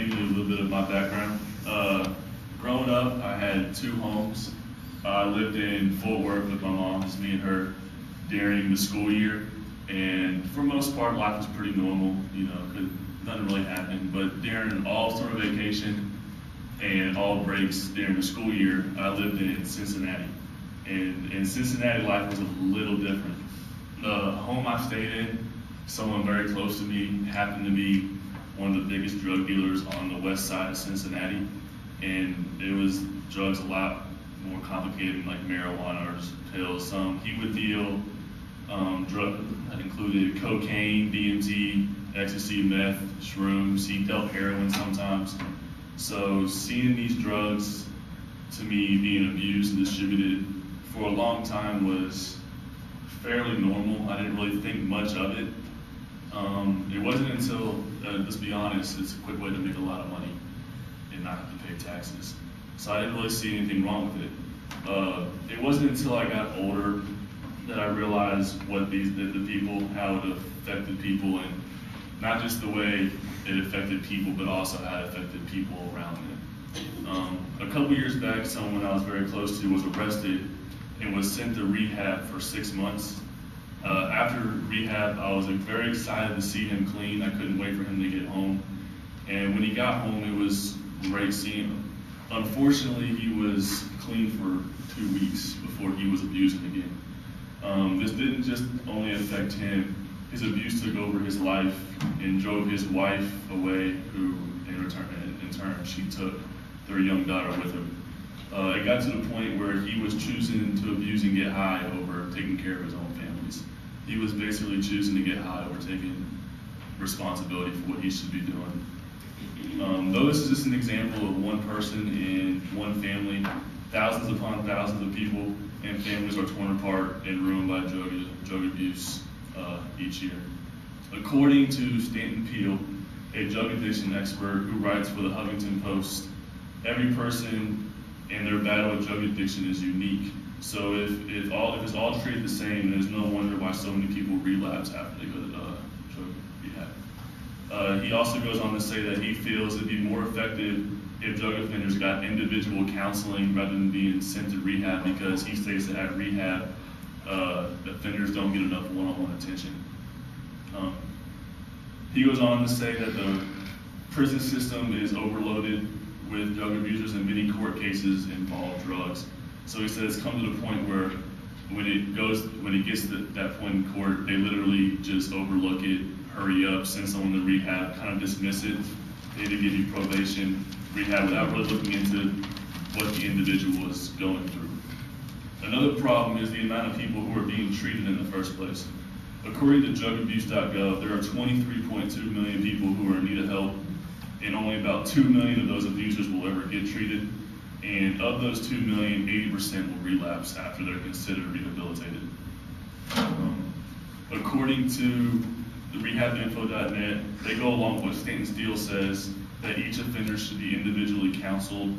give you a little bit of my background. Growing up, I had two homes. I lived in Fort Worth with my mom, just me and her, during the school year. And for the most part, life was pretty normal, nothing really happened. But during all summer vacation and all breaks during the school year, I lived in Cincinnati. And in Cincinnati, life was a little different. The home I stayed in, someone very close to me happened to be one of the biggest drug dealers on the west side of Cincinnati. And it was drugs a lot more complicated, like marijuana or just pills. He would deal drugs that included cocaine, DMT, ecstasy, meth, shrooms. He dealt heroin sometimes. So seeing these drugs, to me, being abused and distributed for a long time was fairly normal. I didn't really think much of it. It wasn't until, let's be honest, it's a quick way to make a lot of money and not have to pay taxes. So I didn't really see anything wrong with it. It wasn't until I got older that I realized what the people, how it affected people, and not just the way it affected people, but also how it affected people around them. A couple years back, someone I was very close to was arrested and was sent to rehab for 6 months. After rehab, I was very excited to see him clean. I couldn't wait for him to get home. And when he got home, it was great seeing him. Unfortunately, he was clean for 2 weeks before he was abusing again. This didn't just only affect him. His abuse took over his life and drove his wife away, who in turn, she took their young daughter with him. It got to the point where he was choosing to abuse and get high over taking care of his own families. He was basically choosing to get high over taking responsibility for what he should be doing. Though this is just an example of one person and one family, thousands upon thousands of people and families are torn apart and ruined by drug abuse each year. According to Stanton Peele, a drug addiction expert who writes for the Huffington Post, every person and their battle with drug addiction is unique. So if it's all treated the same, there's no wonder why so many people relapse after they go to drug rehab. He also goes on to say that he feels it'd be more effective if drug offenders got individual counseling rather than being sent to rehab, because he states that at rehab, offenders don't get enough one-on-one attention. He goes on to say that the prison system is overloaded with drug abusers and many court cases involve drugs. So he says it's come to the point where when it gets to that point in court, they literally just overlook it, hurry up, send someone to rehab, kind of dismiss it. They either give you probation, rehab, without really looking into what the individual is going through. Another problem is the amount of people who are being treated in the first place. According to drugabuse.gov, there are 23.2 million people who are in need of help, and only about 2 million of those abusers will ever get treated. And of those 2 million, 80% will relapse after they're considered rehabilitated. According to the rehabinfo.net, they go along with what Stanton Steele says, that each offender should be individually counseled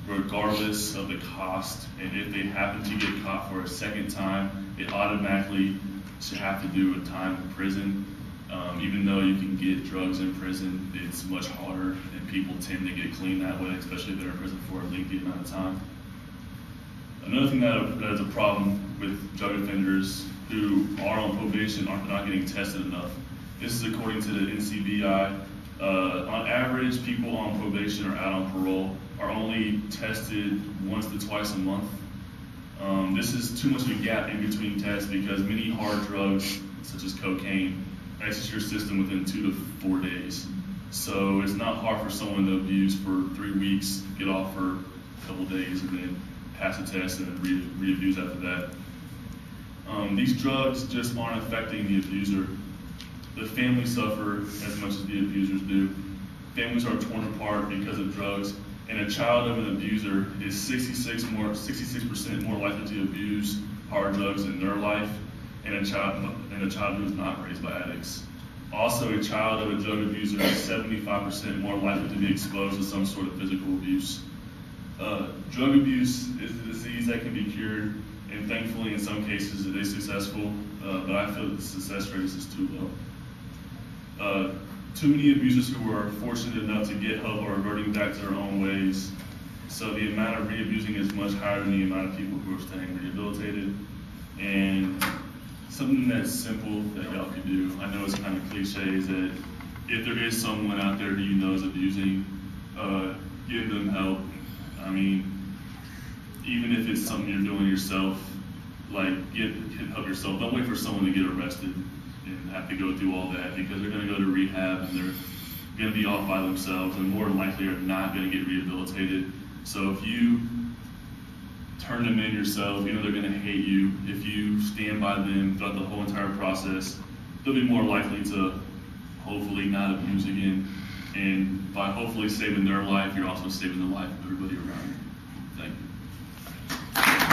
regardless of the cost. And if they happen to get caught for a second time, it automatically should have to do a time in prison. Even though you can get drugs in prison, it's much harder, and people tend to get clean that way, especially if they're in prison for a lengthy amount of time. Another thing that is a problem with drug offenders who are on probation are not getting tested enough. This is according to the NCBI. On average, people on probation or out on parole are only tested once to twice a month. This is too much of a gap in between tests because many hard drugs, such as cocaine, exit your system within 2 to 4 days. So it's not hard for someone to abuse for 3 weeks, get off for a couple days, and then pass a test and then re-abuse after that. These drugs just aren't affecting the abuser. The families suffer as much as the abusers do. Families are torn apart because of drugs, and a child of an abuser is 66% more likely to abuse hard drugs in their life, and a child who is not raised by addicts. Also, a child of a drug abuser is 75% more likely to be exposed to some sort of physical abuse. Drug abuse is a disease that can be cured, and thankfully in some cases it is successful, but I feel that the success rate is too low. too many abusers who are fortunate enough to get help are reverting back to their own ways. So the amount of re-abusing is much higher than the amount of people who are staying rehabilitated. And something that's simple that y'all can do, I know it's kind of cliche, is that if there is someone out there who you know is abusing, give them help. I mean, even if it's something you're doing yourself, like get help yourself. Don't wait for someone to get arrested and have to go through all that, because they're going to go to rehab and they're going to be off by themselves and more than likely are not going to get rehabilitated. So if you turn them in yourself, you know they're going to hate you. If you stand by them throughout the whole entire process, they'll be more likely to hopefully not abuse again. And by hopefully saving their life, you're also saving the life of everybody around you. Thank you.